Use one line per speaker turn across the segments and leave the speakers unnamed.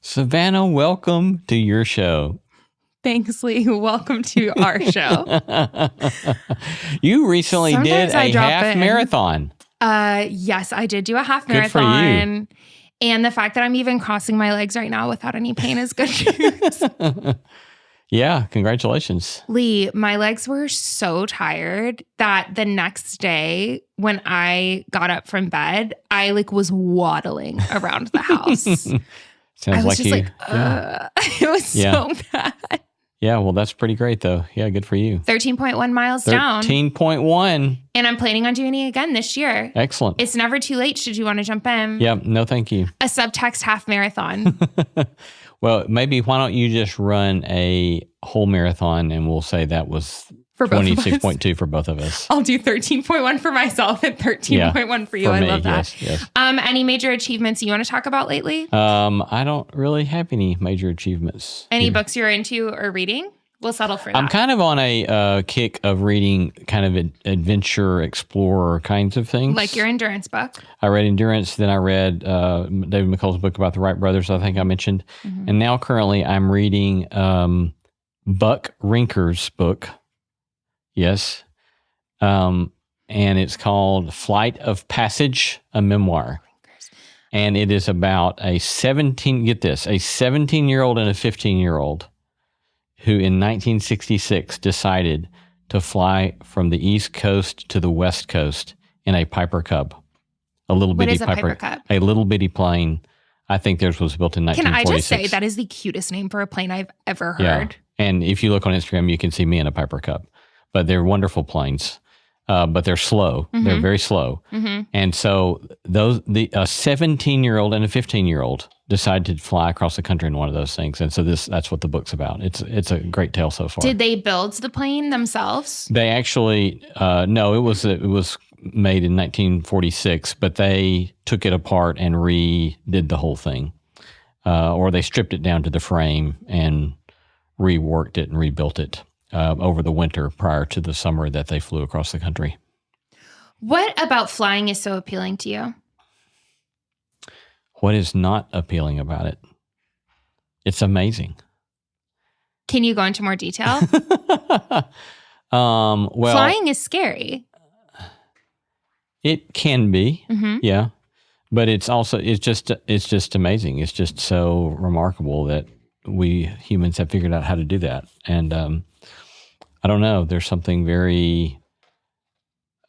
Savannah, welcome to your show.
Thanks, Lee. Welcome to our show.
You recently did a half marathon.
Yes, I did do a half marathon.
Good for you.
And the fact that I'm even crossing my legs right now without any pain is good news.
Yeah, congratulations.
Lee, my legs were so tired that the next day when I got up from bed, I was waddling around the house.
Sounds like you.
It was so bad.
Yeah, well, that's pretty great, though. Yeah, good for you.
13.1 miles down.
13.1.
And I'm planning on doing it again this year.
Excellent.
It's never too late should you want to jump in.
Yeah, no, thank you.
A Subtext half marathon.
Well, maybe why don't you just run a whole marathon and we'll say that was
for
26.2 for both of us.
I'll do 13.1 for myself and 13.1 for you. I love that.
Yes.
Any major achievements you want to talk about lately?
I don't really have any major achievements.
Any books you're into or reading? We'll settle for that.
I'm kind of on a kick of reading kind of adventure explorer kinds of things.
Like your endurance book.
I read Endurance, then I read David McCullough's book about the Wright brothers, I think I mentioned. Mm-hmm. And now currently I'm reading Buck Rinker's book. Yes. And it's called Flight of Passage, a memoir. And it is about a 17-year-old and a 15-year-old who in 1966 decided to fly from the East Coast to the West Coast in a Piper Cub. A little bitty
Piper Cub?
A little bitty plane. I think theirs was built in 1946. Can I just say
that is the cutest name for a plane I've ever heard.
Yeah. And if you look on Instagram, you can see me in a Piper Cub. But they're wonderful planes. But they're slow. Mm-hmm. They're very slow. Mm-hmm. And so a 17-year-old and a 15-year-old decided to fly across the country in one of those things. And so that's what the book's about. It's a great tale so far.
Did they build the plane themselves?
They actually, no, it was made in 1946, but they took it apart and redid the whole thing. Or they stripped it down to the frame and reworked it and rebuilt it over the winter prior to the summer that they flew across the country.
What about flying is so appealing to you?
What is not appealing about it? It's amazing.
Can you go into more detail?
Well,
flying is scary.
It can be, yeah, but it's just amazing. It's just so remarkable that we humans have figured out how to do that. And I don't know. There's something very,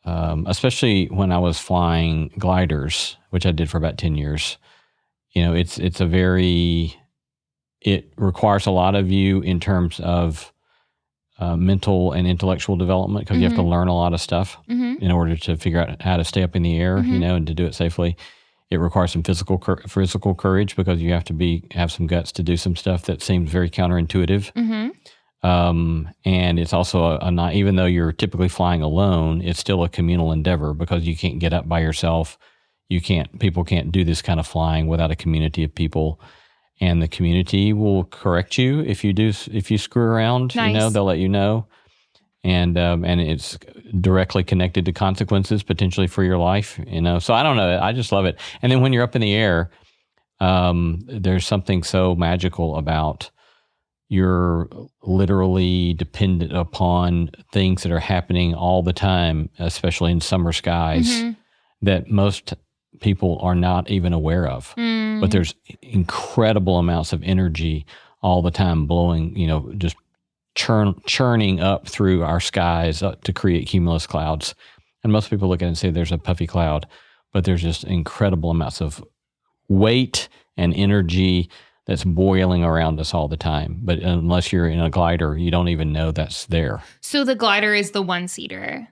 especially when I was flying gliders, which I did for about 10 years. It requires a lot of you in terms of mental and intellectual development because you have to learn a lot of stuff in order to figure out how to stay up in the air, and to do it safely. It requires some physical courage because you have to have some guts to do some stuff that seems very counterintuitive. And it's also even though you're typically flying alone, it's still a communal endeavor because you can't get up by yourself. People can't do this kind of flying without a community of people. And the community will correct you if you screw around.
Nice.
They'll let you know, and it's directly connected to consequences potentially for your life. So I don't know. I just love it. And then when you're up in the air, there's something so magical about you're literally dependent upon things that are happening all the time, especially in summer skies, that most people are not even aware of. But there's incredible amounts of energy all the time blowing, just churning up through our skies to create cumulus clouds. And most people look at it and say there's a puffy cloud, but there's just incredible amounts of weight and energy that's boiling around us all the time. But unless you're in a glider, you don't even know that's there.
So the glider is the one-seater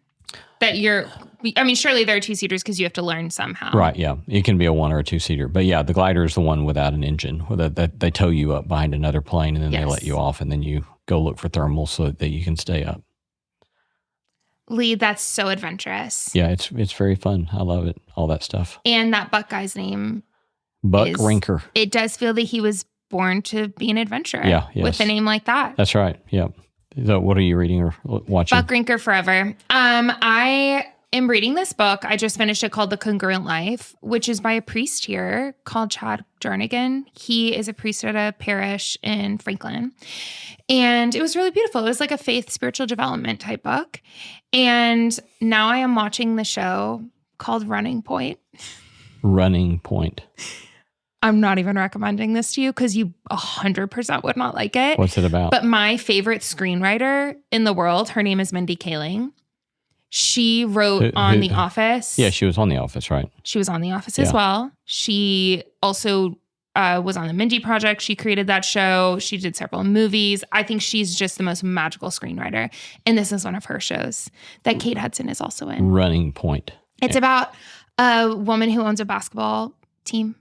surely there are two-seaters because you have to learn somehow.
Right, yeah. It can be a one or a two-seater. But yeah, the glider is the one without an engine. Where they tow you up behind another plane and then they let you off and then you go look for thermals so that you can stay up.
Lee, that's so adventurous.
Yeah, it's very fun. I love it, all that stuff.
And that Buck guy's name?
Buck Rinker.
It does feel that he was born to be an adventurer.
Yeah, yes.
With a name like that.
That's right, yeah. So what are you reading or watching?
Buck Rinker forever. I am reading this book. I just finished it called The Congruent Life, which is by a priest here called Chad Jernigan. He is a priest at a parish in Franklin. And it was really beautiful. It was like a faith, spiritual development type book. And now I am watching the show called Running Point.
Running Point.
I'm not even recommending this to you because you 100% would not like it.
What's it about?
But my favorite screenwriter in the world, her name is Mindy Kaling. She wrote on The Office.
Yeah, she was on The Office, right?
She was on The Office as well. She also was on the Mindy Project. She created that show. She did several movies. I think she's just the most magical screenwriter. And this is one of her shows that Kate Hudson is also in.
Running Point.
It's about a woman who owns a basketball team.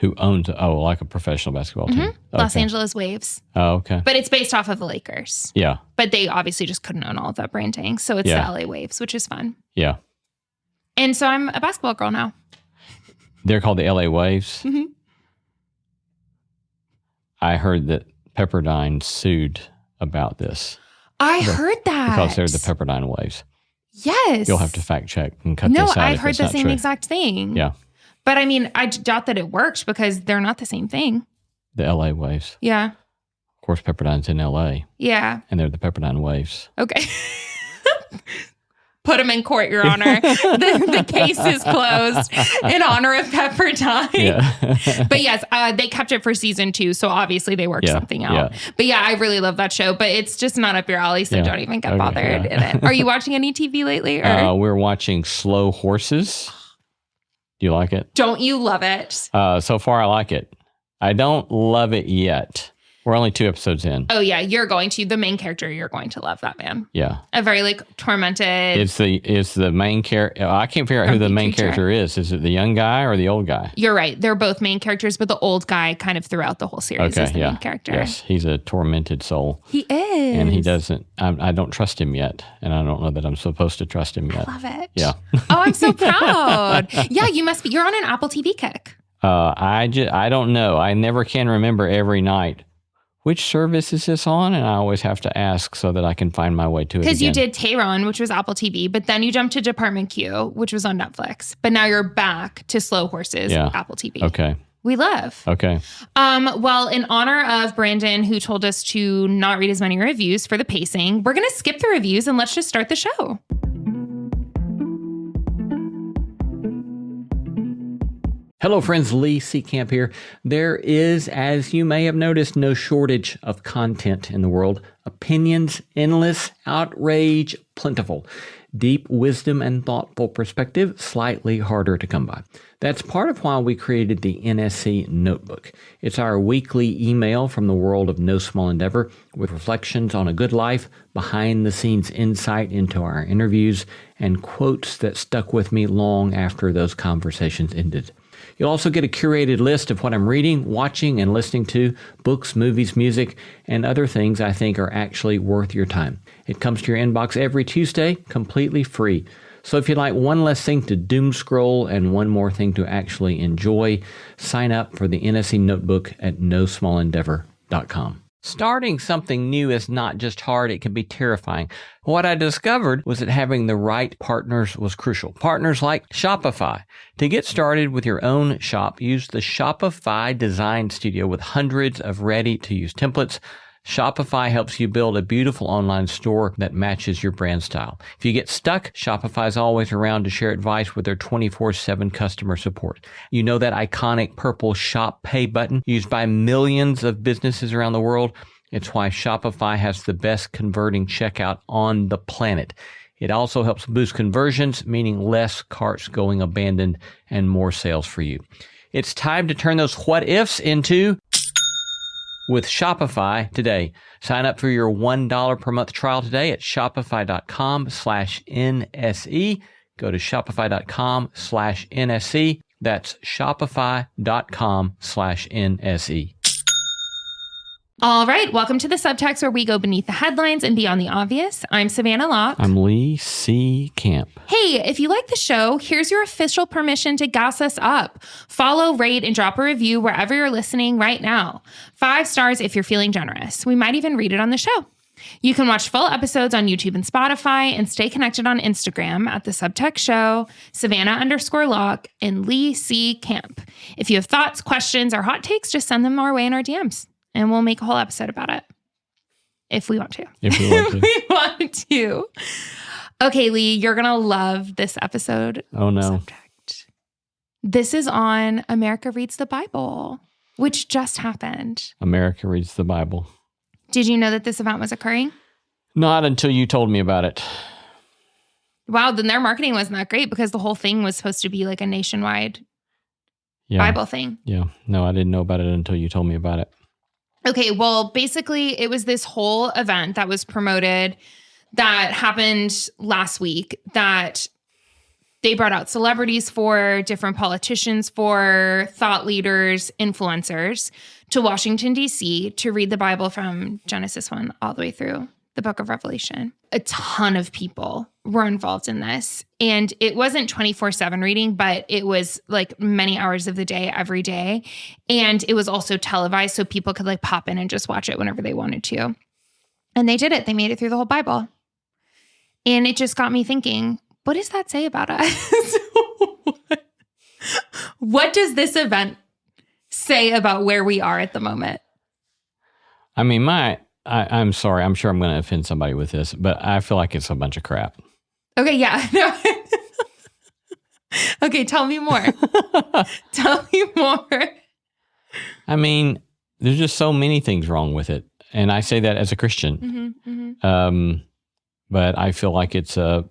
Who owns, like a professional basketball team. Okay.
Los Angeles Waves.
Oh, okay.
But it's based off of the Lakers.
Yeah.
But they obviously just couldn't own all of that branding. So it's the LA Waves, which is fun.
Yeah.
And so I'm a basketball girl now.
They're called the LA Waves?
Mm-hmm.
I heard that Pepperdine sued about this.
I heard that.
Because they're the Pepperdine Waves.
Yes.
You'll have to fact check and cut this out.
No, I've
if
heard
it's
the
not
same
true.
exact thing.
Yeah.
But I mean, I doubt that it worked because they're not the same thing.
The LA Waves.
Yeah.
Of course, Pepperdine's in LA.
Yeah.
And they're the Pepperdine Waves.
Okay. Put them in court, Your Honor. The case is closed in honor of Pepperdine.
Yeah.
But yes, they kept it for season 2, so obviously they worked something out.
Yeah.
But yeah, I really love that show, but it's just not up your alley, so don't even get bothered in it. Are you watching any TV lately? Or?
We're watching Slow Horses. Do you like it?
Don't you love it?
So far, I like it. I don't love it yet. We're only 2 episodes in.
Oh yeah, the main character, you're going to love that man.
Yeah.
A very tormented.
It's the main character. I can't figure out who the main character is. Is it the young guy or the old guy?
You're right. They're both main characters, but the old guy kind of throughout the whole series is the main character.
Yes, he's a tormented soul.
He is.
And he doesn't, I don't trust him yet. And I don't know that I'm supposed to trust him yet.
I love it.
Yeah.
Oh, I'm so proud. Yeah, you're on an Apple TV kick.
I don't know. I never can remember every night. Which service is this on? And I always have to ask so that I can find my way to it.
Because you did Tehran, which was Apple TV, but then you jumped to Department Q, which was on Netflix. But now you're back to Slow Horses, Apple TV.
Okay.
We love.
Okay.
Well, in honor of Brandon, who told us to not read as many reviews for the pacing, we're going to skip the reviews and let's just start the show.
Hello, friends. Lee Seacamp here. There is, as you may have noticed, no shortage of content in the world. Opinions endless, outrage plentiful. Deep wisdom and thoughtful perspective slightly harder to come by. That's part of why we created the NSC Notebook. It's our weekly email from the world of no small endeavor with reflections on a good life, behind-the-scenes insight into our interviews, and quotes that stuck with me long after those conversations ended. You'll also get a curated list of what I'm reading, watching, and listening to, books, movies, music, and other things I think are actually worth your time. It comes to your inbox every Tuesday, completely free. So if you'd like one less thing to doom scroll and one more thing to actually enjoy, sign up for the NSC Notebook at nosmallendeavor.com. Starting something new is not just hard, it can be terrifying. What I discovered was that having the right partners was crucial. Partners like Shopify. To get started with your own shop, use the Shopify Design Studio with hundreds of ready-to-use templates. Shopify helps you build a beautiful online store that matches your brand style. If you get stuck, Shopify is always around to share advice with their 24/7 customer support. You know that iconic purple Shop Pay button used by millions of businesses around the world? It's why Shopify has the best converting checkout on the planet. It also helps boost conversions, meaning less carts going abandoned and more sales for you. It's time to turn those what ifs into with Shopify today. Sign up for your $1 per month trial today at shopify.com/NSE. Go to shopify.com/NSE. That's shopify.com/NSE.
All right, welcome to the Subtext, where we go beneath the headlines and beyond the obvious. I'm Savannah Locke.
I'm Lee Seacamp.
Hey, if you like the show, here's your official permission to gas us up. Follow, rate, and drop a review wherever you're listening right now. 5 stars if you're feeling generous. We might even read it on the show. You can watch full episodes on YouTube and Spotify and stay connected on Instagram at The Subtext Show, Savannah_Locke, and Lee C. Camp. If you have thoughts, questions, or hot takes, just send them our way in our DMs, and we'll make a whole episode about it. If we want to.
If we want to.
We want to. Okay, Lee, you're going to love this episode.
Oh, no.
Subject. This is on America Reads the Bible, which just happened.
America Reads the Bible.
Did you know that this event was occurring?
Not until you told me about it.
Wow, then their marketing wasn't that great because the whole thing was supposed to be like a nationwide Bible thing.
Yeah. No, I didn't know about it until you told me about it.
Okay, well, basically, it was this whole event that was promoted that happened last week that they brought out celebrities for, different politicians for, thought leaders, influencers to Washington, D.C. to read the Bible from Genesis 1 all the way through the book of Revelation. A ton of people were involved in this. And it wasn't 24/7 reading, but it was like many hours of the day, every day. And it was also televised so people could like pop in and just watch it whenever they wanted to. And they did it. They made it through the whole Bible. And it just got me thinking, what does that say about us? What does this event say about where we are at the moment?
I mean, I'm sorry. I'm sure I'm going to offend somebody with this, but I feel like it's a bunch of crap.
Okay, yeah. No. Okay, tell me more. Tell me more.
I mean, there's just so many things wrong with it. And I say that as a Christian. But I feel like it's a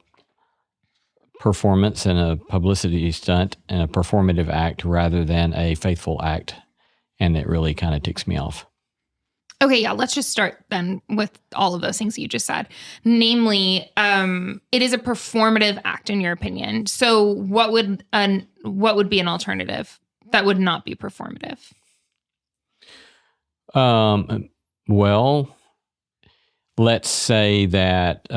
performance and a publicity stunt and a performative act rather than a faithful act. And it really kind of ticks me off.
Okay, yeah, let's just start then with all of those things that you just said. Namely, it is a performative act in your opinion. So what would be an alternative that would not be performative?
Well, let's say that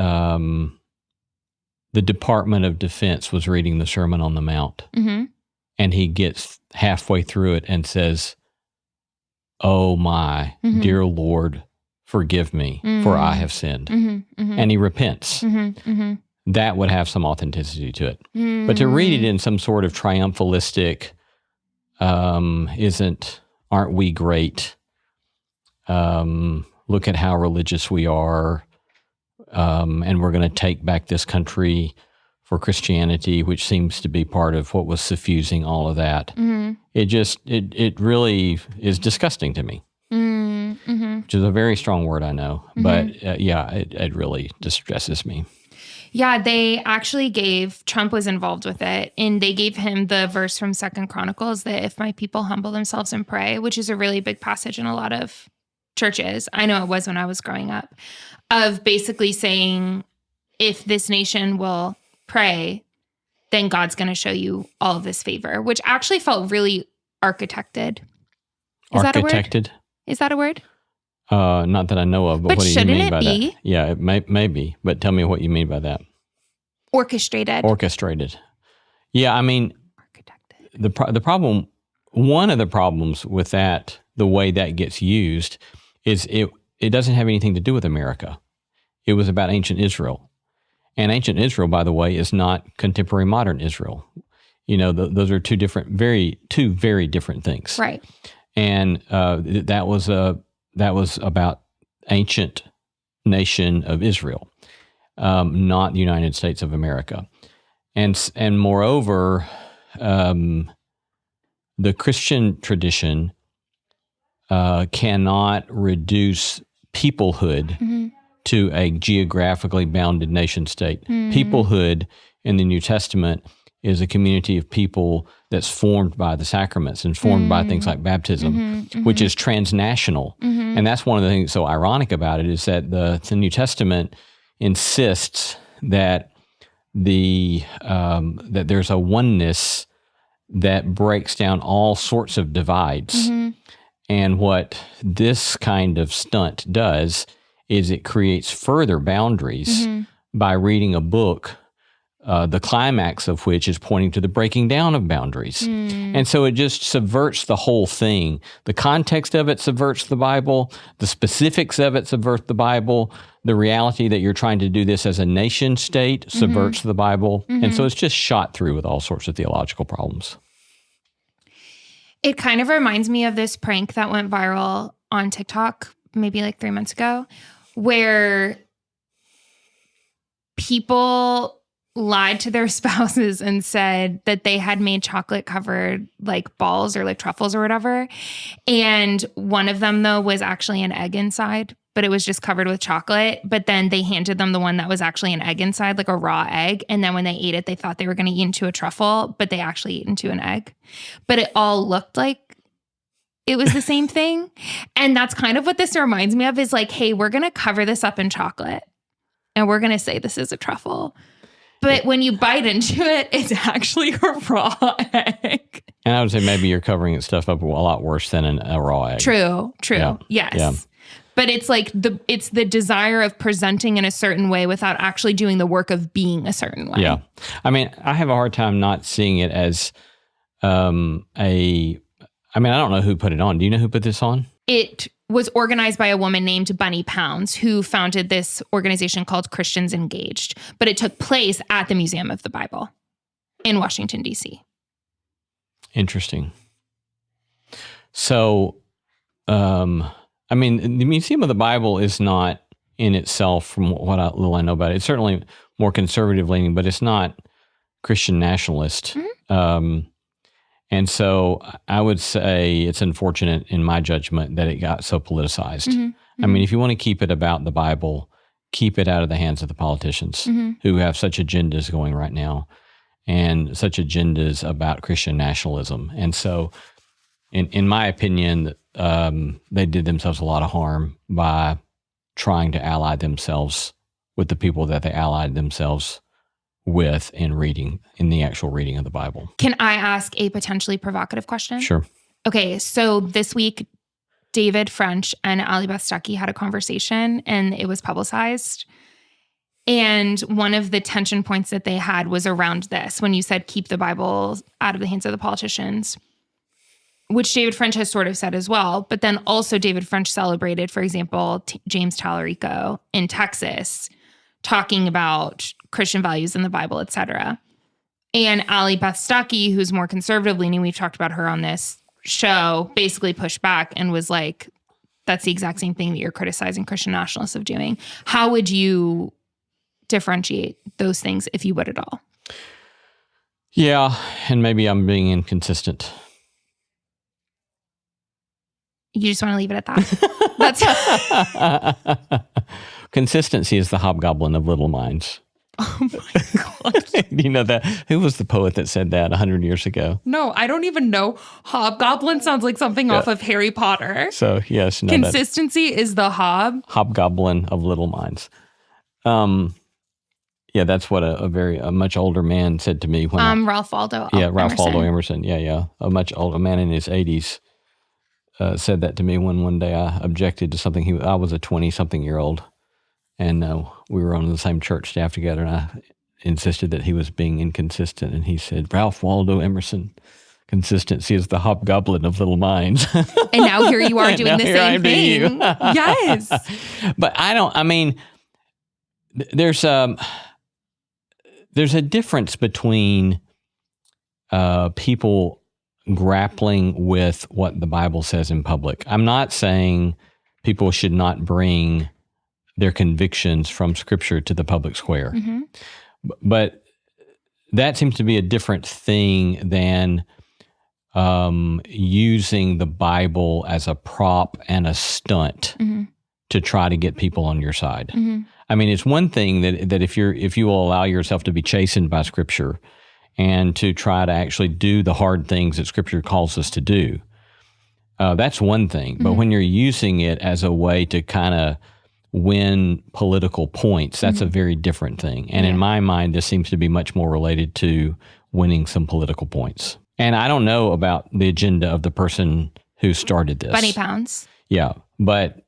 the Department of Defense was reading the Sermon on the Mount, and he gets halfway through it and says, "Oh my dear Lord, forgive me, for I have sinned." And he repents. That would have some authenticity to it. But to read it in some sort of triumphalistic, aren't we great? Look at how religious we are. And we're going to take back this country for Christianity, which seems to be part of what was suffusing all of that. It really is disgusting to me, which is a very strong word, I know. But it really distresses me.
Yeah, they actually Trump was involved with it, and they gave him the verse from 2 Chronicles that if my people humble themselves and pray, which is a really big passage in a lot of churches. I know it was when I was growing up, of basically saying, if this nation will pray, then God's going to show you all of this favor, which actually felt really architected. Is that a word? Is that a word?
Not that I know of, but what do you mean by
be?
that? Yeah, it may be, but tell me what you mean by that.
Orchestrated.
Yeah, I mean,
architected.
The problem, one of the problems with that, the way that gets used, is it doesn't have anything to do with America. It was about ancient Israel. And ancient Israel, by the way, is not contemporary modern Israel. You know, those are two very different things.
Right.
And that was about ancient nation of Israel, not the United States of America. And moreover, the Christian tradition cannot reduce peoplehood to a geographically bounded nation state. Peoplehood in the New Testament is a community of people that's formed by the sacraments and formed by things like baptism, which is transnational. And that's one of the things so ironic about it is that the New Testament insists that that there's a oneness that breaks down all sorts of divides. And what this kind of stunt does is it creates further boundaries by reading a book, the climax of which is pointing to the breaking down of boundaries. And so it just subverts the whole thing. The context of it subverts the Bible. The specifics of it subvert the Bible. the reality that you're trying to do this as a nation state subverts the Bible. And so it's just shot through with all sorts of theological problems.
It kind of reminds me of this prank that went viral on TikTok maybe like 3 months ago, where people lied to their spouses and said that they had made chocolate covered like balls or like truffles or whatever. And one of them though was actually an egg inside, but it was just covered with chocolate. But then they handed them the one that was actually an egg inside, like a raw egg. And then when they ate it, they thought they were going to eat into a truffle, but they actually ate into an egg. But it all looked like it was the same thing. And that's kind of what this reminds me of, is like, hey, we're going to cover this up in chocolate and we're going to say this is a truffle. But when you bite into it, it's actually a raw egg.
And I would say maybe you're covering stuff up a lot worse than a raw egg.
True.
Yeah.
Yes.
Yeah.
But it's like it's the desire of presenting in a certain way without actually doing the work of being a certain way.
Yeah. I mean, I have a hard time not seeing it as I don't know who put it on. Do you know who put this on?
It was organized by a woman named Bunny Pounds, who founded this organization called Christians Engaged. But it took place at the Museum of the Bible in Washington, D.C.
Interesting. So, the Museum of the Bible is not in itself, from what little I know about it, it's certainly more conservative leaning, but it's not Christian nationalist. And so I would say it's unfortunate, in my judgment, that it got so politicized. I mean, if you want to keep it about the Bible, keep it out of the hands of the politicians who have such agendas going right now, and such agendas about Christian nationalism. And so, in my opinion, they did themselves a lot of harm by trying to ally themselves with the people that they allied themselves with in the actual reading of the Bible.
Can I ask a potentially provocative question?
Sure.
Okay, so this week, David French and Ali Beth Stuckey had a conversation, and it was publicized. And one of the tension points that they had was around this, when you said keep the Bible out of the hands of the politicians, which David French has sort of said as well. But then also David French celebrated, for example, James Tallarico in Texas, talking about Christian values in the Bible, et cetera. And Ali Beth Stuckey, who's more conservative leaning, we've talked about her on this show, basically pushed back and was like, that's the exact same thing that you're criticizing Christian nationalists of doing. How would you differentiate those things, if you would at all?
Yeah, and maybe I'm being inconsistent.
You just want to leave it at that? That's
Consistency is the hobgoblin of little minds.
Oh my God.
Do you know that? Who was the poet that said that 100 years ago?
No, I don't even know. Hobgoblin sounds like something off of Harry Potter.
So, yes. No,
Consistency is the
hobgoblin of little minds. Yeah, that's what a much older man said to me when
Ralph Waldo
Ralph Waldo Emerson. Yeah. A much older man in his 80s said that to me when one day I objected to something. I was a 20-something-year-old, and we were on the same church staff together, and I insisted that he was being inconsistent, and he said, Ralph Waldo Emerson, consistency is the hobgoblin of little minds.
And now here you are doing the same thing. Yes.
But there's a difference between people grappling with what the Bible says in public. I'm not saying people should not bring their convictions from Scripture to the public square. But that seems to be a different thing than using the Bible as a prop and a stunt to try to get people on your side. I mean, it's one thing that if you will allow yourself to be chastened by Scripture and to try to actually do the hard things that Scripture calls us to do, that's one thing. But when you're using it as a way to kind of win political points, that's a very different thing. And in my mind, this seems to be much more related to winning some political points. And I don't know about the agenda of the person who started this.
Bunny Pounds.
Yeah. But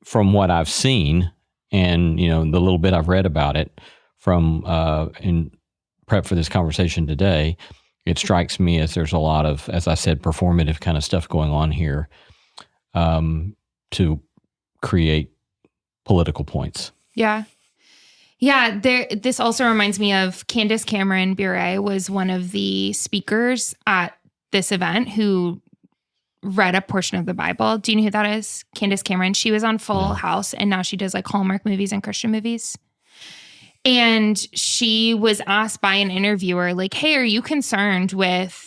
from what I've seen and, the little bit I've read about it from in prep for this conversation today, it strikes me as there's a lot of, as I said, performative kind of stuff going on here to create political points.
Yeah. Yeah, this also reminds me of Candace Cameron Bure was one of the speakers at this event who read a portion of the Bible. Do you know who that is? Candace Cameron. She was on Full House, and now she does like Hallmark movies and Christian movies. And she was asked by an interviewer, like, hey, are you concerned with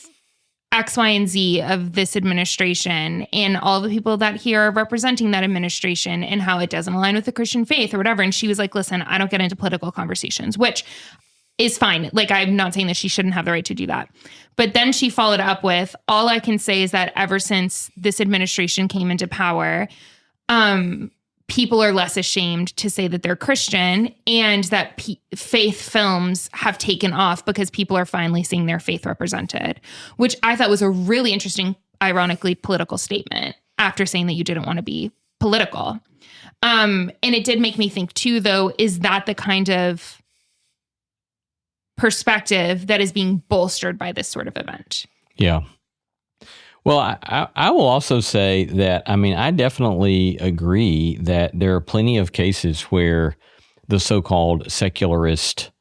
X, Y, and Z of this administration and all the people that here are representing that administration and how it doesn't align with the Christian faith or whatever? And she was like, listen, I don't get into political conversations, which is fine. Like, I'm not saying that she shouldn't have the right to do that. But then she followed up with, all I can say is that ever since this administration came into power, people are less ashamed to say that they're Christian, and that faith films have taken off because people are finally seeing their faith represented, which I thought was a really interesting, ironically, political statement after saying that you didn't want to be political. And it did make me think too, though, is that the kind of perspective that is being bolstered by this sort of event?
Yeah. Well, I will also say that, I mean, I definitely agree that there are plenty of cases where the so-called secularist,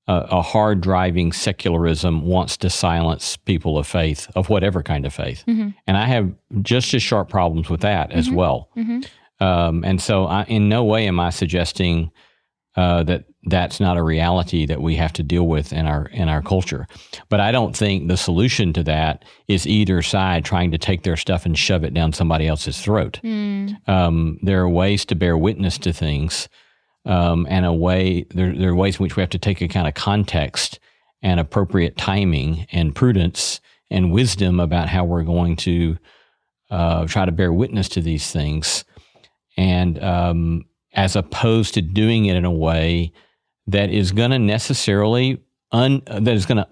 a hard-driving secularism wants to silence people of faith, of whatever kind of faith. Mm-hmm. And I have just as sharp problems with that as well. Mm-hmm. And so in no way am I suggesting that that's not a reality that we have to deal with in our culture. But I don't think the solution to that is either side trying to take their stuff and shove it down somebody else's throat. There are ways to bear witness to things, and there are ways in which we have to take a kind of context and appropriate timing and prudence and wisdom about how we're going to try to bear witness to these things. And as opposed to doing it in a way that is going to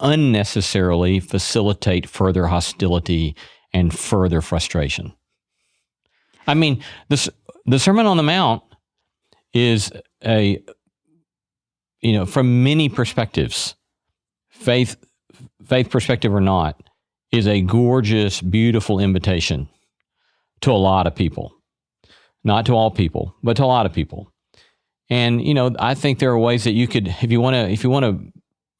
unnecessarily facilitate further hostility and further frustration. I mean, the Sermon on the Mount is from many perspectives, faith perspective or not, is a gorgeous, beautiful invitation to a lot of people. Not to all people, but to a lot of people. And, I think there are ways that you could, if you want to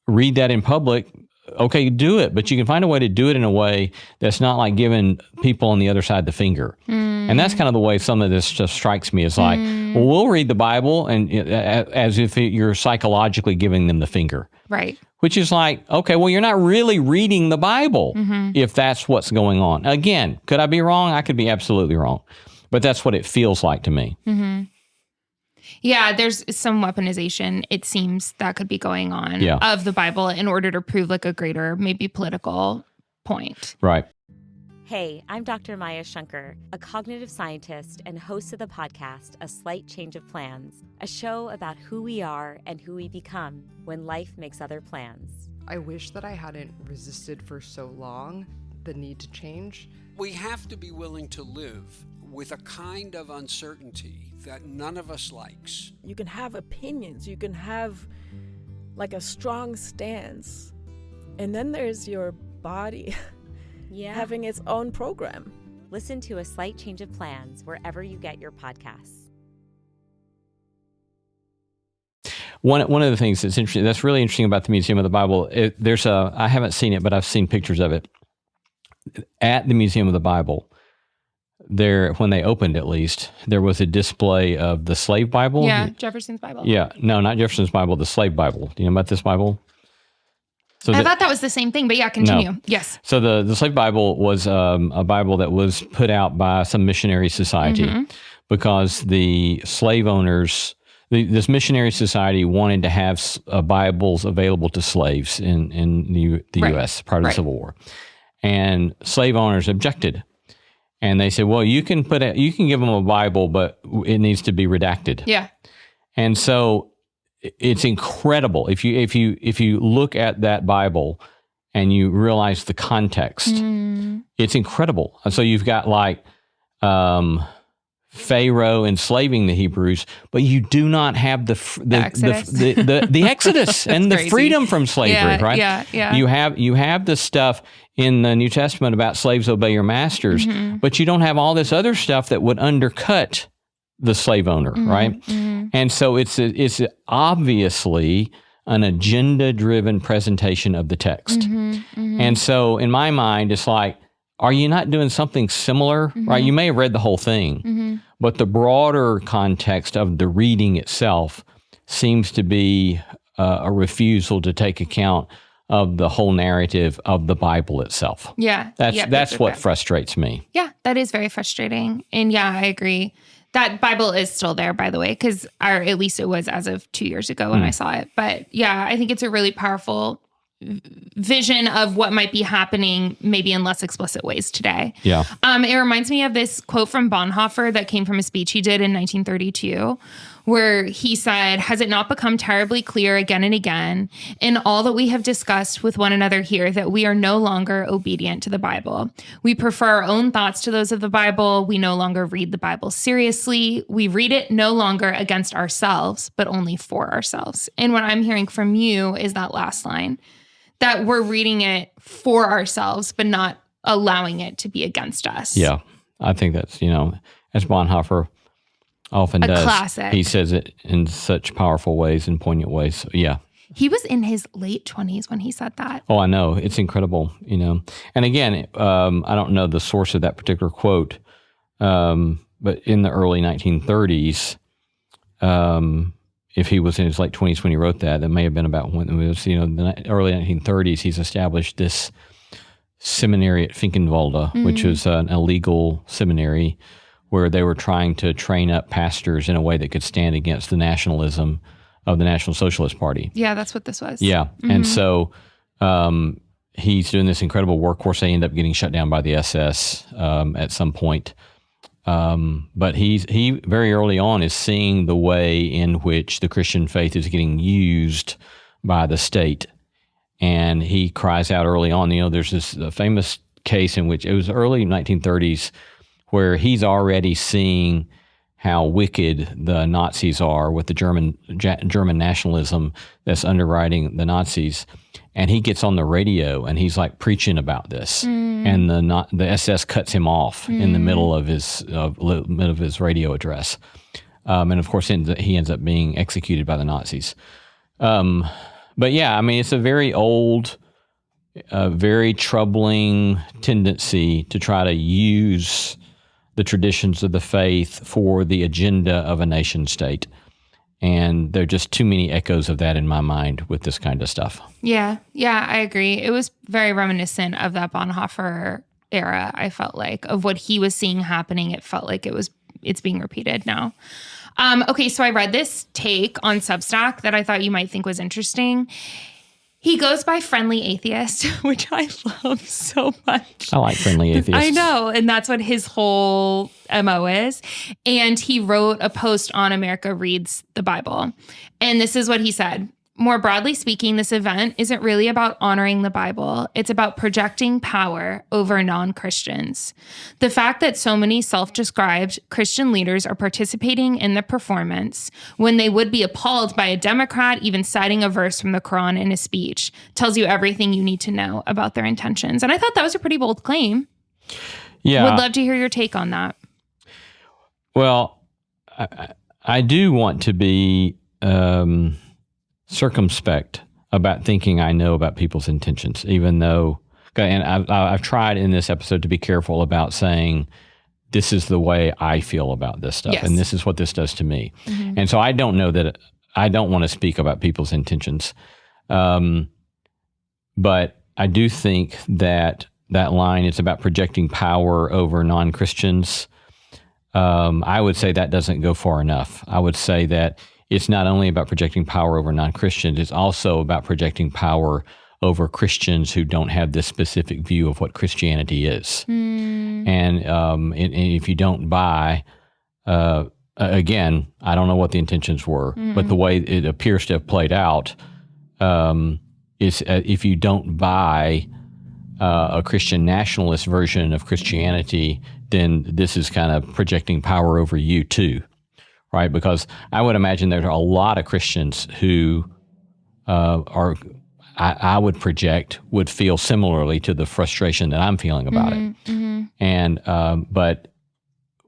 read that in public, okay, do it. But you can find a way to do it in a way that's not like giving people on the other side the finger. And that's kind of the way some of this just strikes me. Is like, well, we'll read the Bible and as if you're psychologically giving them the finger.
Right.
Which is like, okay, well, you're not really reading the Bible if that's what's going on. Again, could I be wrong? I could be absolutely wrong. But that's what it feels like to me. Mm-hmm.
Yeah, there's some weaponization, it seems, that could be going on of the Bible in order to prove like a greater, maybe political point.
Right.
Hey, I'm Dr. Maya Shunker, a cognitive scientist and host of the podcast, A Slight Change of Plans, a show about who we are and who we become when life makes other plans.
I wish that I hadn't resisted for so long the need to change.
We have to be willing to live with a kind of uncertainty that none of us likes.
You can have opinions, you can have like a strong stance, and then there's your body having its own program.
Listen to A Slight Change of Plans wherever you get your podcasts.
One of the things that's interesting, that's really interesting about the Museum of the Bible, I haven't seen it, but I've seen pictures of it. At the Museum of the Bible, there, when they opened at least, there was a display of the slave Bible.
Yeah, Jefferson's Bible.
Yeah, no, not Jefferson's Bible, the slave Bible. Do you know about this Bible? So
I thought that was the same thing, but yeah, continue. No. Yes.
So the slave Bible was a Bible that was put out by some missionary society because the slave owners, this missionary society wanted to have Bibles available to slaves in the U.S. prior to the Civil War. And slave owners objected. And they said, well, you can give them a Bible, but it needs to be redacted.
Yeah.
And so it's incredible. If you look at that Bible and you realize the context, it's incredible. And so you've got like Pharaoh enslaving the Hebrews, but you do not have the Exodus and the freedom from slavery, right?
Yeah.
You have the stuff in the New Testament about slaves obey your masters, but you don't have all this other stuff that would undercut the slave owner, right? And so it's obviously an agenda-driven presentation of the text. And so in my mind, it's like, are you not doing something similar? Right? You may have read the whole thing, but the broader context of the reading itself seems to be a refusal to take account of the whole narrative of the Bible itself.
Yeah.
That's what frustrates me.
Yeah, that is very frustrating. And yeah, I agree. That Bible is still there, by the way, because at least it was as of 2 years ago when I saw it. But yeah, I think it's a really powerful vision of what might be happening maybe in less explicit ways today.
Yeah.
It reminds me of this quote from Bonhoeffer that came from a speech he did in 1932, where he said, "Has it not become terribly clear again and again in all that we have discussed with one another here that we are no longer obedient to the Bible? We prefer our own thoughts to those of the Bible. We no longer read the Bible seriously. We read it no longer against ourselves, but only for ourselves." And what I'm hearing from you is that last line, that we're reading it for ourselves, but not allowing it to be against us.
Yeah. I think that's, as Bonhoeffer often does.
Classic.
He says it in such powerful ways and poignant ways. So, yeah.
He was in his late 20s when he said that.
Oh, I know. It's incredible, And again, I don't know the source of that particular quote, but in the early 1930s, if he was in his late 20s when he wrote that may have been about when it was, the early 1930s, he's established this seminary at Finkenwalde, which was an illegal seminary where they were trying to train up pastors in a way that could stand against the nationalism of the National Socialist Party.
Yeah, that's what this was.
Yeah. And so he's doing this incredible work. Of course, they end up getting shut down by the SS at some point. But he very early on is seeing the way in which the Christian faith is getting used by the state. And he cries out early on, there's this famous case in which it was early 1930s where he's already seeing how wicked the Nazis are with the German nationalism that's underwriting the Nazis. And he gets on the radio and he's like preaching about this. And the SS cuts him off in the middle of his radio address. And of course, he ends up being executed by the Nazis. But yeah, it's a very old, very troubling tendency to try to use the traditions of the faith for the agenda of a nation state. And there are just too many echoes of that in my mind with this kind of stuff. Yeah,
I agree. It was very reminiscent of that Bonhoeffer era, I felt like, of what he was seeing happening. It felt like it's being repeated now. Okay, so I read this take on Substack that I thought you might think was interesting. He goes by Friendly Atheist, which I love so much.
I like Friendly Atheist.
I know, and that's what his whole MO is. And he wrote a post on America Reads the Bible. And this is what he said. More broadly speaking, this event isn't really about honoring the Bible. It's about projecting power over non-Christians. The fact that so many self-described Christian leaders are participating in the performance when they would be appalled by a Democrat even citing a verse from the Quran in a speech tells you everything you need to know about their intentions. And I thought that was a pretty bold claim.
Yeah.
Would love to hear your take on that.
Well, I do want to be circumspect about thinking I know about people's intentions, even though, and I've tried in this episode to be careful about saying, this is the way I feel about this stuff, and this is what this does to me. And so I don't know that, I don't want to speak about people's intentions. But I do think that line is about projecting power over non-Christians. I would say that doesn't go far enough. I would say that it's not only about projecting power over non-Christians, it's also about projecting power over Christians who don't have this specific view of what Christianity is. And if you don't buy, again, I don't know what the intentions were, but the way it appears to have played out is if you don't buy a Christian nationalist version of Christianity, then this is kind of projecting power over you too. Right, because I would imagine there are a lot of Christians who I would project would feel similarly to the frustration that I'm feeling about it. And but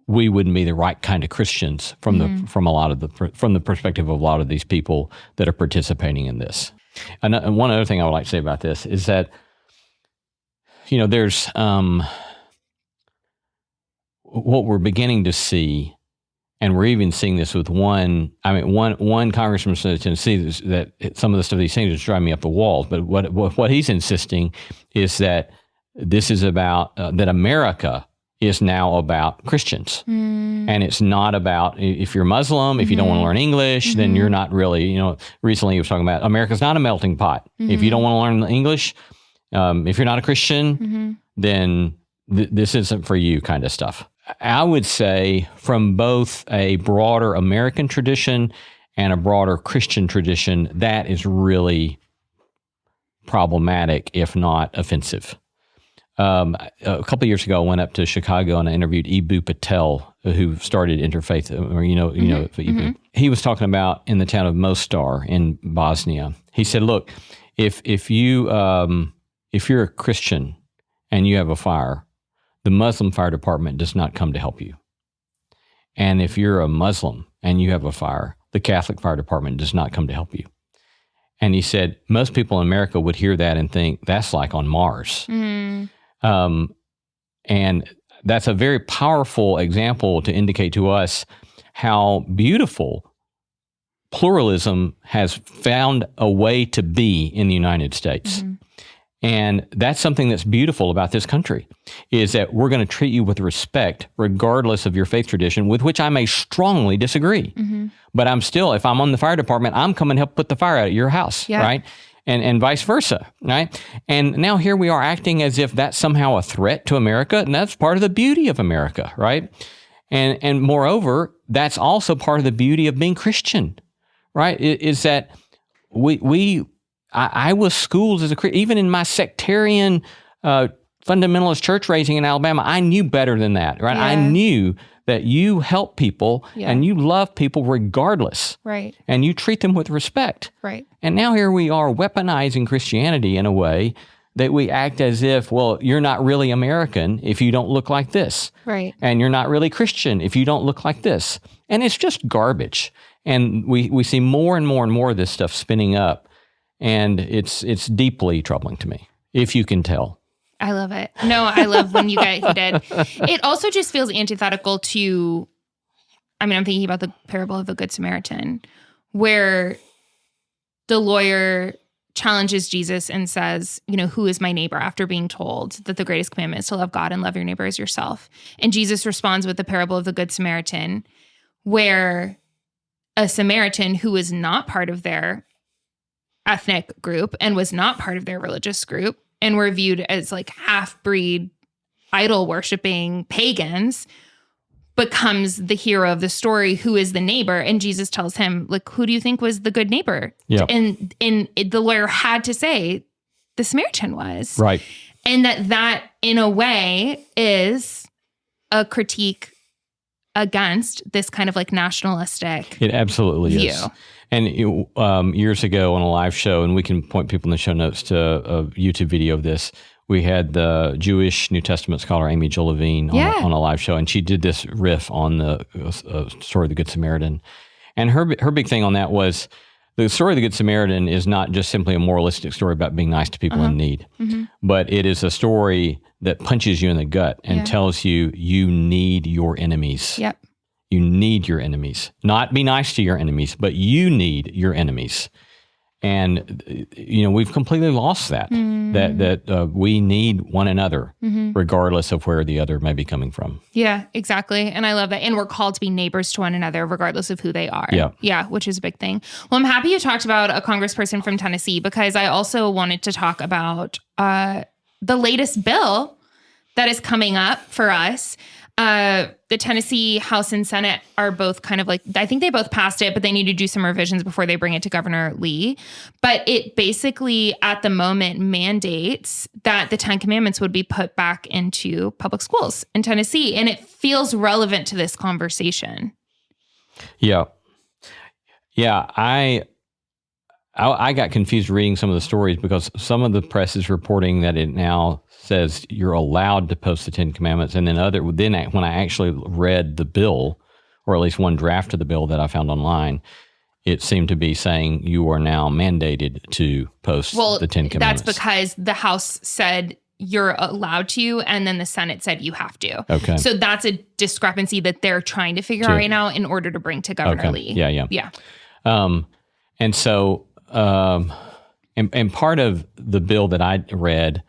we wouldn't be the right kind of Christians from the perspective of a lot of these people that are participating in this. And one other thing I would like to say about this is that, there's what we're beginning to see, and we're even seeing this with one congressman from Tennessee, that some of the stuff he's saying is driving me up the walls. But what he's insisting is that this is about that America is now about Christians. And it's not about, if you're Muslim, if you don't want to learn English, then you're not really, recently he was talking about America's not a melting pot. If you don't want to learn English, if you're not a Christian, then this isn't for you kind of stuff. I would say from both a broader American tradition and a broader Christian tradition, that is really problematic, if not offensive. A couple of years ago, I went up to Chicago and I interviewed Eboo Patel, who started Interfaith, or Eboo. He was talking about in the town of Mostar in Bosnia. He said, "Look, if you're a Christian and you have a fire, the Muslim fire department does not come to help you. And if you're a Muslim and you have a fire, the Catholic fire department does not come to help you." And he said, most people in America would hear that and think that's like on Mars. And that's a very powerful example to indicate to us how beautiful pluralism has found a way to be in the United States. And that's something that's beautiful about this country, is that we're going to treat you with respect regardless of your faith tradition, with which I may strongly disagree. But I'm still, if I'm on the fire department, I'm coming to help put the fire out at your house, right? And vice versa, right? And now here we are acting as if that's somehow a threat to America, and that's part of the beauty of America, right? And moreover, that's also part of the beauty of being Christian, right? Is that I was schooled as a Christian, even in my sectarian fundamentalist church raising in Alabama, I knew better than that, right? I knew that you help people and you love people regardless.
Right.
And you treat them with respect.
Right.
And now here we are weaponizing Christianity in a way that we act as if, well, you're not really American if you don't look like this. Right. And you're not really Christian if you don't look like this. And it's just garbage. And we see more and more and more of this stuff spinning up. And it's deeply troubling to me, if you can tell.
I love it. No, I love when you get heated. It also just feels antithetical to, I'm thinking about the parable of the Good Samaritan, where the lawyer challenges Jesus and says, who is my neighbor, after being told that the greatest commandment is to love God and love your neighbor as yourself. And Jesus responds with the parable of the Good Samaritan, where a Samaritan who was not part of their ethnic group and was not part of their religious group and were viewed as like half-breed, idol-worshiping pagans, becomes the hero of the story, who is the neighbor. And Jesus tells him, like, who do you think was the good neighbor? Yeah. And the lawyer had to say the Samaritan was. Right. And that in a way is a critique against this kind of like nationalistic
It absolutely
view.
Is. And years ago on a live show, and we can point people in the show notes to a YouTube video of this, we had the Jewish New Testament scholar Amy Jill Levine on a live show, and she did this riff on the story of the Good Samaritan. And her big thing on that was the story of the Good Samaritan is not just simply a moralistic story about being nice to people in need, but it is a story that punches you in the gut and tells you need your enemies. Yep. You need your enemies. Not be nice to your enemies, but you need your enemies. And, we've completely lost that, that we need one another, regardless of where the other may be coming from.
Yeah, exactly. And I love that. And we're called to be neighbors to one another, regardless of who they are. Yeah. Yeah, which is a big thing. Well, I'm happy you talked about a congressperson from Tennessee, because I also wanted to talk about the latest bill that is coming up for us. The Tennessee House and Senate are both kind of like, I think they both passed it, but they need to do some revisions before they bring it to Governor Lee. But it basically, at the moment, mandates that the 10 Commandments would be put back into public schools in Tennessee. And it feels relevant to this conversation.
Yeah. Yeah. I got confused reading some of the stories because some of the press is reporting that it now says you're allowed to post the Ten Commandments, and then when I actually read the bill, or at least one draft of the bill that I found online, it seemed to be saying you are now mandated to post the Ten Commandments.
That's because the House said you're allowed to, and then the Senate said you have to.
Okay.
So that's a discrepancy that they're trying to figure out right now in order to bring to Governor Lee.
Yeah. And so, and part of the bill that I read,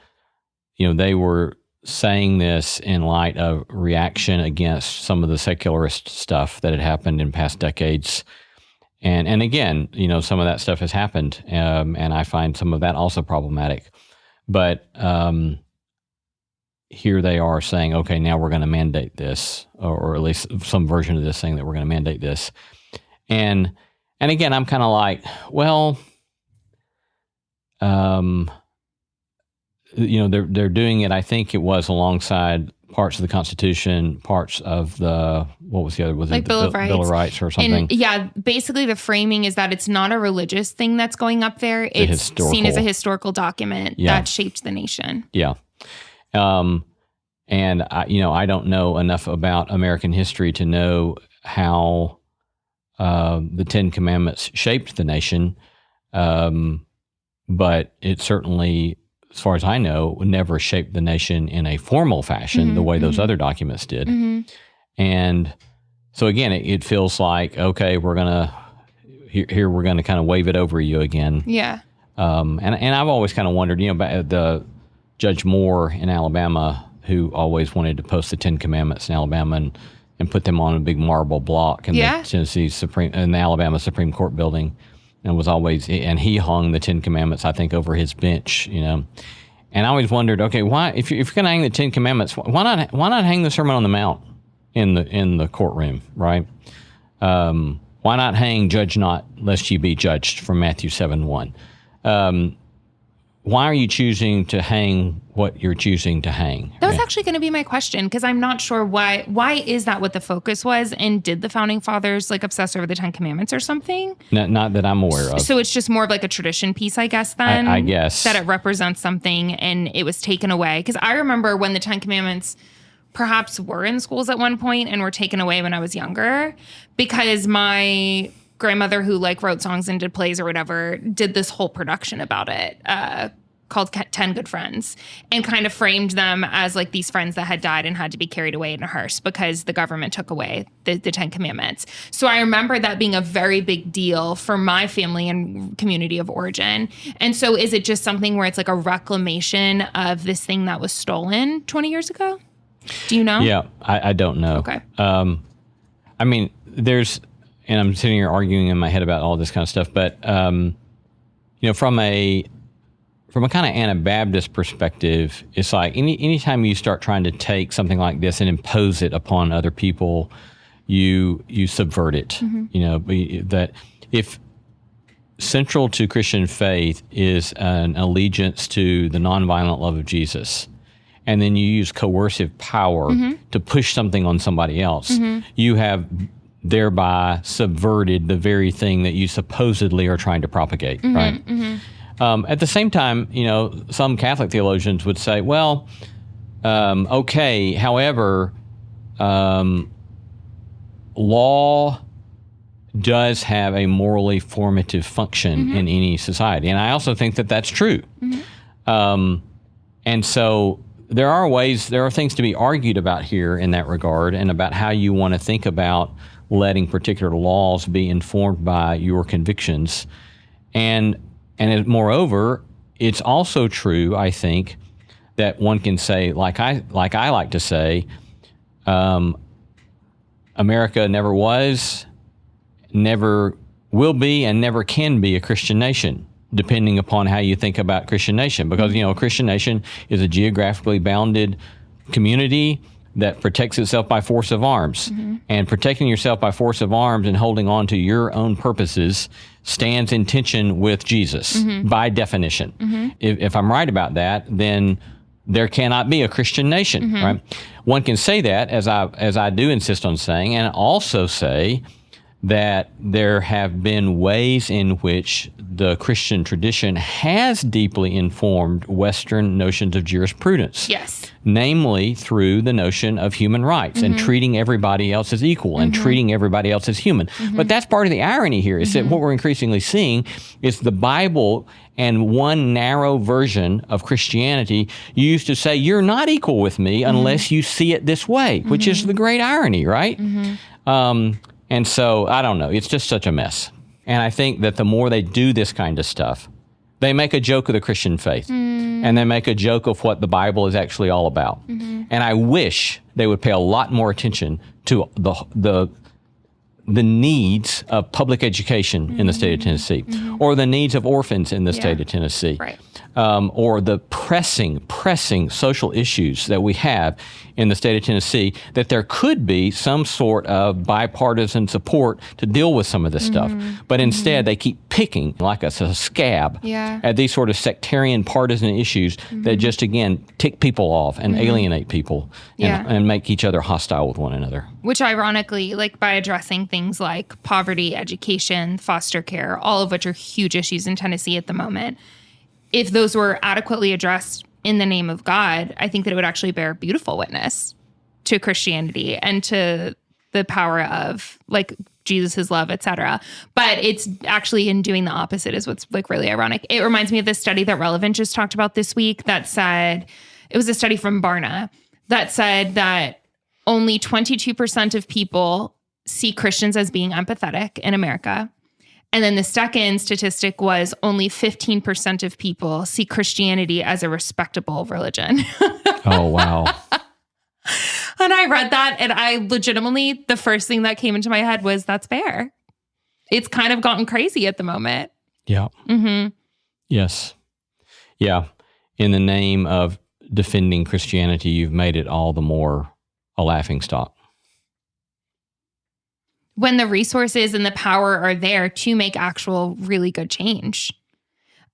they were saying this in light of reaction against some of the secularist stuff that had happened in past decades. And again, some of that stuff has happened, and I find some of that also problematic. But here they are saying, okay, now we're going to mandate this, or at least some version of this saying that we're going to mandate this. And again, I'm kind of like, well, they're doing it. I think it was alongside parts of the Constitution, parts of what was the other? Was it the Bill of Rights or something?
And basically the framing is that it's not a religious thing that's going up there. It's seen as a historical document that shaped the nation.
Yeah. And I don't know enough about American history to know how the Ten Commandments shaped the nation. But it certainly, as far as I know, never shaped the nation in a formal fashion the way those other documents did. And so again, it feels like, okay, we're going to kind of wave it over you again.
Yeah.
And I've always kind of wondered, about the Judge Moore in Alabama, who always wanted to post the Ten Commandments in Alabama and put them on a big marble block in the in the Alabama Supreme Court building. And he hung the Ten Commandments, I think, over his bench, And I always wondered, okay, why, if you're going to hang the Ten Commandments, why not hang the Sermon on the Mount in the courtroom, right? Why not hang "Judge not, lest ye be judged" from Matthew 7:1? Why are you choosing to hang what you're choosing to hang?
That was actually going to be my question, because I'm not sure why. Why is that what the focus was? And did the Founding Fathers obsess over the Ten Commandments or something?
Not that I'm aware of.
So it's just more of a tradition piece, I guess, then?
I guess.
That it represents something and it was taken away. Because I remember when the Ten Commandments perhaps were in schools at one point and were taken away when I was younger, because my grandmother, who wrote songs and did plays or whatever, did this whole production about it called 10 Good Friends, and kind of framed them as these friends that had died and had to be carried away in a hearse because the government took away the 10 Commandments. So I remember that being a very big deal for my family and community of origin. And so is it just something where it's a reclamation of this thing that was stolen 20 years ago? Do you know?
Yeah, I don't know.
Okay.
I mean, and I'm sitting here arguing in my head about all this kind of stuff, but from a kind of Anabaptist perspective, it's like anytime you start trying to take something like this and impose it upon other people, you subvert it. That if central to Christian faith is an allegiance to the nonviolent love of Jesus, and then you use coercive power to push something on somebody else, you have thereby subverted the very thing that you supposedly are trying to propagate, right? At the same time, some Catholic theologians would say, well, okay, however, law does have a morally formative function in any society. And I also think that that's true. And so there are things to be argued about here in that regard, and about how you want to think about letting particular laws be informed by your convictions. And moreover, it's also true, I think, that one can say, like I like to say, America never was, never will be, and never can be a Christian nation, depending upon how you think about Christian nation. Because, a Christian nation is a geographically bounded community that protects itself by force of arms. And protecting yourself by force of arms and holding on to your own purposes stands in tension with Jesus, by definition. If I'm right about that, then there cannot be a Christian nation, right? One can say that, as I do insist on saying, and also say that there have been ways in which the Christian tradition has deeply informed Western notions of jurisprudence.
Yes.
Namely, through the notion of human rights and treating everybody else as equal and treating everybody else as human. But that's part of the irony here is that what we're increasingly seeing is the Bible and one narrow version of Christianity used to say, you're not equal with me unless you see it this way, which is the great irony, right? And so, I don't know, it's just such a mess. And I think that the more they do this kind of stuff, they make a joke of the Christian faith. And they make a joke of what the Bible is actually all about. And I wish they would pay a lot more attention to the needs of public education in the state of Tennessee, or the needs of orphans in the state of Tennessee, or the pressing social issues that we have in the state of Tennessee, that there could be some sort of bipartisan support to deal with some of this stuff. But instead, they keep picking like a scab at these sort of sectarian partisan issues that just, again, tick people off and alienate people and make each other hostile with one another.
Which ironically, like by addressing things like poverty, education, foster care, all of which are huge issues in Tennessee at the moment, if those were adequately addressed in the name of God, I think that it would actually bear beautiful witness to Christianity and to the power of like Jesus's love, etc. But it's actually in doing the opposite is what's like really ironic. It reminds me of this study that Relevant just talked about this week that said, it was a study from Barna that said that only 22% of people see Christians as being empathetic in America. And then the second statistic was only 15% of people see Christianity as a respectable religion.
Oh, wow.
And I read that and I legitimately, the first thing that came into my head was, that's fair. It's kind of gotten crazy at the moment.
Yeah. Yes. Yeah. In the name of defending Christianity, you've made it all the more a laughingstock.
When the resources and the power are there to make actual really good change.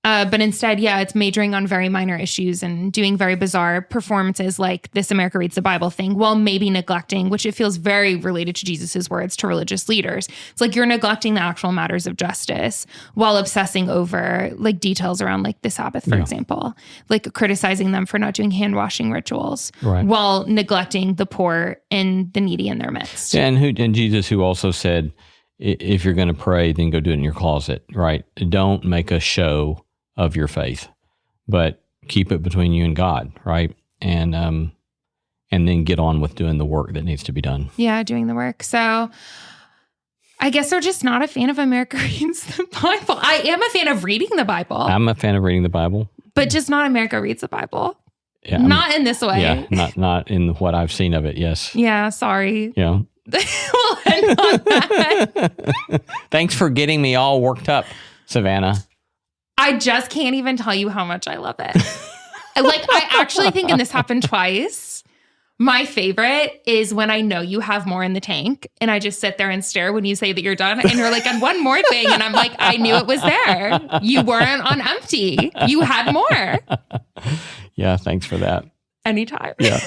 But instead, it's majoring on very minor issues and doing very bizarre performances like This America Reads the Bible thing, while maybe neglecting, which it feels very related to Jesus's words to religious leaders. It's like you're neglecting the actual matters of justice while obsessing over like details around like the Sabbath, for example, like criticizing them for not doing hand washing rituals while neglecting the poor and the needy in their midst.
And Jesus, who also said, if you're going to pray, then go do it in your closet, right? Don't make a show of your faith, but keep it between you and God, right? And then get on with doing the work that needs to be done. Yeah,
doing the work. So I guess they're just not a fan of America Reads the Bible. I am a fan of reading the Bible.
I'm a fan of reading the Bible.
But just not America Reads the Bible. Yeah, not in this way.
Yeah, not in what I've seen of it, yes.
Yeah, sorry.
Yeah.
We'll end on that.
Thanks for getting me all worked up, Savannah.
I just can't even tell you how much I love it. Like, I actually think, and this happened twice, my favorite is when I know you have more in the tank and I just sit there and stare when you say that you're done and you're like, and one more thing. And I'm like, I knew it was there. You weren't on empty. You had more.
Yeah, thanks for that.
Anytime.
Yeah.